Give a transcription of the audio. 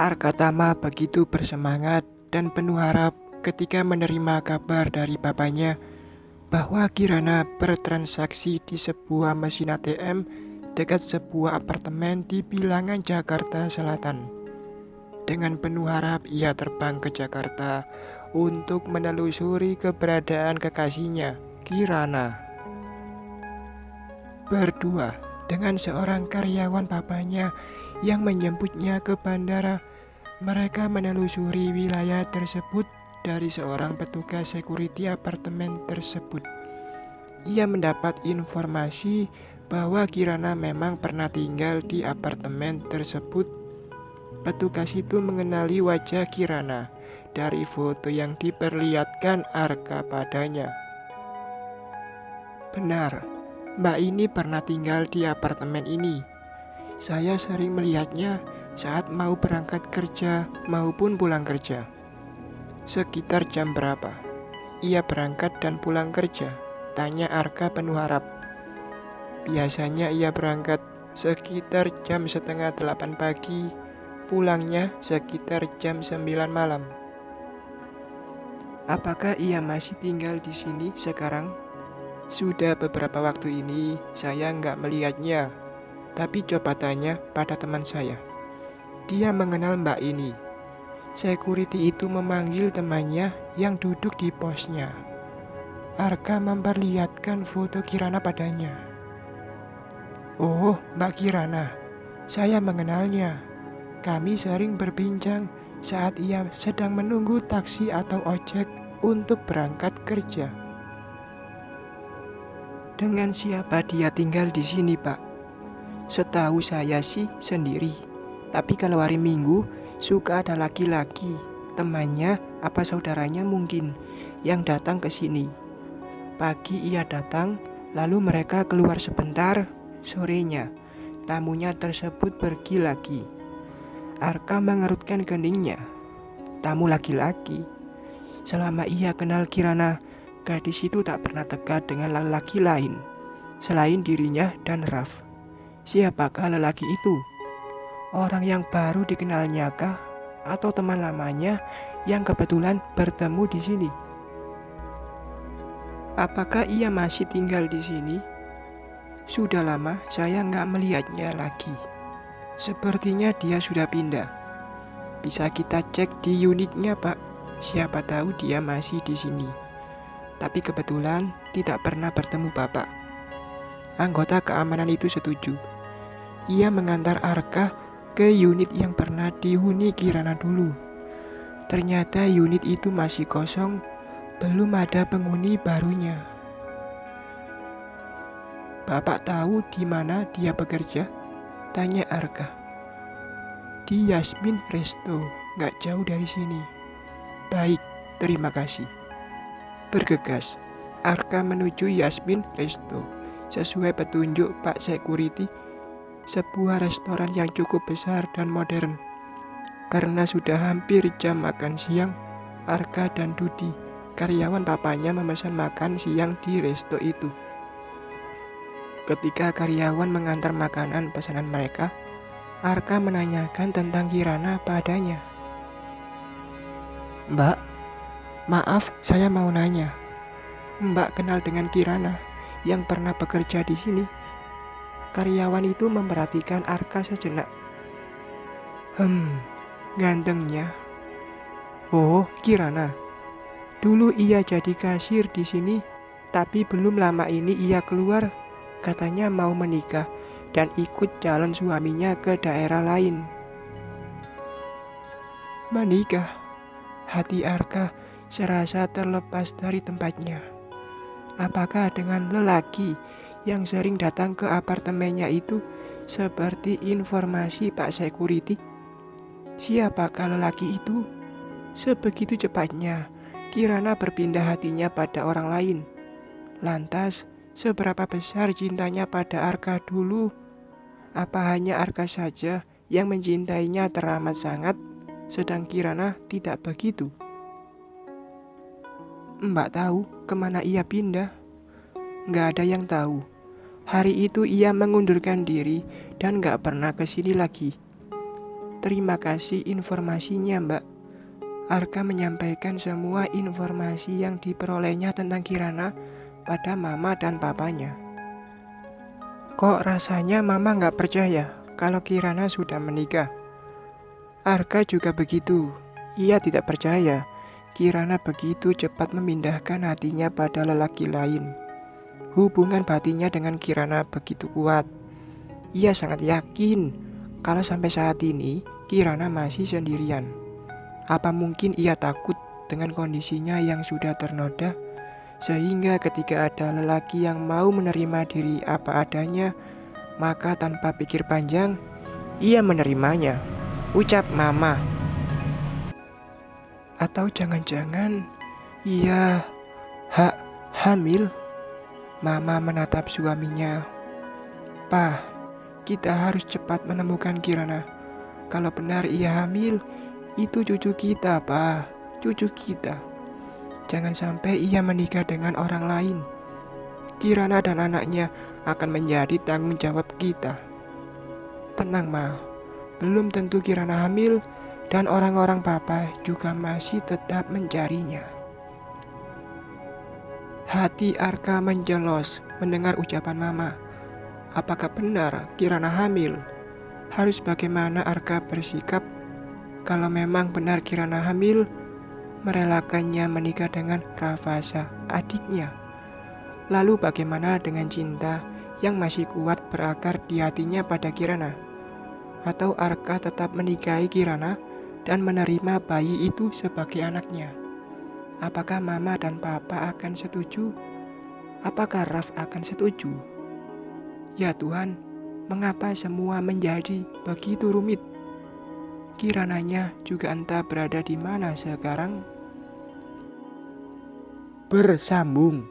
Arkatama begitu bersemangat dan penuh harap ketika menerima kabar dari papanya bahwa Kirana bertransaksi di sebuah mesin ATM dekat sebuah apartemen di bilangan Jakarta Selatan. Dengan penuh harap ia terbang ke Jakarta untuk menelusuri keberadaan kekasihnya, Kirana. Berdua dengan seorang karyawan papanya yang menjemputnya ke bandara, mereka menelusuri wilayah tersebut dari seorang petugas security apartemen tersebut. Ia mendapat informasi bahwa Kirana memang pernah tinggal di apartemen tersebut. Petugas itu mengenali wajah Kirana dari foto yang diperlihatkan Arka padanya. Benar, Mbak ini pernah tinggal di apartemen ini. Saya sering melihatnya saat mau berangkat kerja maupun pulang kerja. Sekitar jam berapa ia berangkat dan pulang kerja? Tanya Arka penuh harap. Biasanya ia berangkat sekitar jam setengah 8 pagi, pulangnya sekitar jam 9 malam. Apakah ia masih tinggal di sini sekarang? Sudah beberapa waktu ini saya nggak melihatnya, tapi coba tanya pada teman saya. Dia mengenal Mbak ini. Security itu memanggil temannya yang duduk di posnya. Arka memperlihatkan foto Kirana padanya. Oh, Mbak Kirana, saya mengenalnya. Kami sering berbincang saat ia sedang menunggu taksi atau ojek untuk berangkat kerja. Dengan siapa dia tinggal di sini, Pak? Setahu saya sih sendiri. Tapi kalau hari Minggu suka ada laki-laki, temannya apa saudaranya mungkin, yang datang ke sini. Pagi ia datang, lalu mereka keluar sebentar, sorenya tamunya tersebut pergi lagi. Arka mengerutkan keningnya. Tamu laki-laki. Selama ia kenal Kirana, gadis itu tak pernah dekat dengan lelaki lain selain dirinya dan Raf. Siapakah lelaki itu? Orang yang baru dikenalnya kah? Atau teman lamanya yang kebetulan bertemu di sini? Apakah ia masih tinggal di sini? Sudah lama saya nggak melihatnya lagi. Sepertinya dia sudah pindah. Bisa kita cek di unitnya, Pak. Siapa tahu dia masih di sini. Tapi kebetulan tidak pernah bertemu Bapak. Anggota keamanan itu setuju. Ia mengantar Arka ke unit yang pernah dihuni Kirana dulu. Ternyata unit itu masih kosong, belum ada penghuni barunya. Bapak tahu di mana dia bekerja? Tanya Arka. Di Yasmin Resto, nggak jauh dari sini. Baik, terima kasih. Bergegas, Arka menuju Yasmin Resto. Sesuai petunjuk Pak Security, sebuah restoran yang cukup besar dan modern. Karena sudah hampir jam makan siang, Arka dan Dudi, karyawan papanya, memesan makan siang di resto itu. Ketika karyawan mengantar makanan pesanan mereka, Arka menanyakan tentang Kirana padanya. Mbak, maaf saya mau nanya. Mbak kenal dengan Kirana yang pernah bekerja di sini? Karyawan itu memperhatikan Arka sejenak. Gantengnya. Oh, Kirana. Dulu ia jadi kasir di sini, tapi belum lama ini ia keluar. Katanya mau menikah dan ikut calon suaminya ke daerah lain. Menikah? Hati Arka serasa terlepas dari tempatnya. Apakah dengan lelaki yang sering datang ke apartemennya itu seperti informasi Pak Security? Siapakah lelaki itu? Sebegitu cepatnya Kirana berpindah hatinya pada orang lain. Lantas, seberapa besar cintanya pada Arka dulu? Apa hanya Arka saja yang mencintainya teramat sangat, sedang Kirana tidak begitu? Mbak tahu kemana ia pindah? Nggak ada yang tahu. Hari itu ia mengundurkan diri dan nggak pernah ke sini lagi. Terima kasih informasinya, Mbak. Arka menyampaikan semua informasi yang diperolehnya tentang Kirana pada mama dan papanya. Kok rasanya mama nggak percaya kalau Kirana sudah menikah? Arka juga begitu. Ia tidak percaya Kirana begitu cepat memindahkan hatinya pada lelaki lain. Hubungan batinnya dengan Kirana begitu kuat. Ia sangat yakin kalau sampai saat ini Kirana masih sendirian. Apa mungkin ia takut dengan kondisinya yang sudah ternoda, sehingga ketika ada lelaki yang mau menerima diri apa adanya, maka tanpa pikir panjang, ia menerimanya, ucap mama. Atau jangan-jangan ia hamil? Mama menatap suaminya. "Pak, kita harus cepat menemukan Kirana. Kalau benar ia hamil, itu cucu kita, Pak. Cucu kita. Jangan sampai ia menikah dengan orang lain. Kirana dan anaknya akan menjadi tanggung jawab kita." Tenang, Ma. Belum tentu Kirana hamil dan orang-orang papa juga masih tetap mencarinya. Hati Arka menjelos mendengar ucapan mama. Apakah benar Kirana hamil? Harus bagaimana Arka bersikap kalau memang benar Kirana hamil, merelakannya menikah dengan Rafasa, adiknya. Lalu bagaimana dengan cinta yang masih kuat berakar di hatinya pada Kirana? Atau Arka tetap menikahi Kirana dan menerima bayi itu sebagai anaknya? Apakah mama dan papa akan setuju? Apakah Raf akan setuju? Ya Tuhan, mengapa semua menjadi begitu rumit? Kirananya juga entah berada di mana sekarang. Bersambung.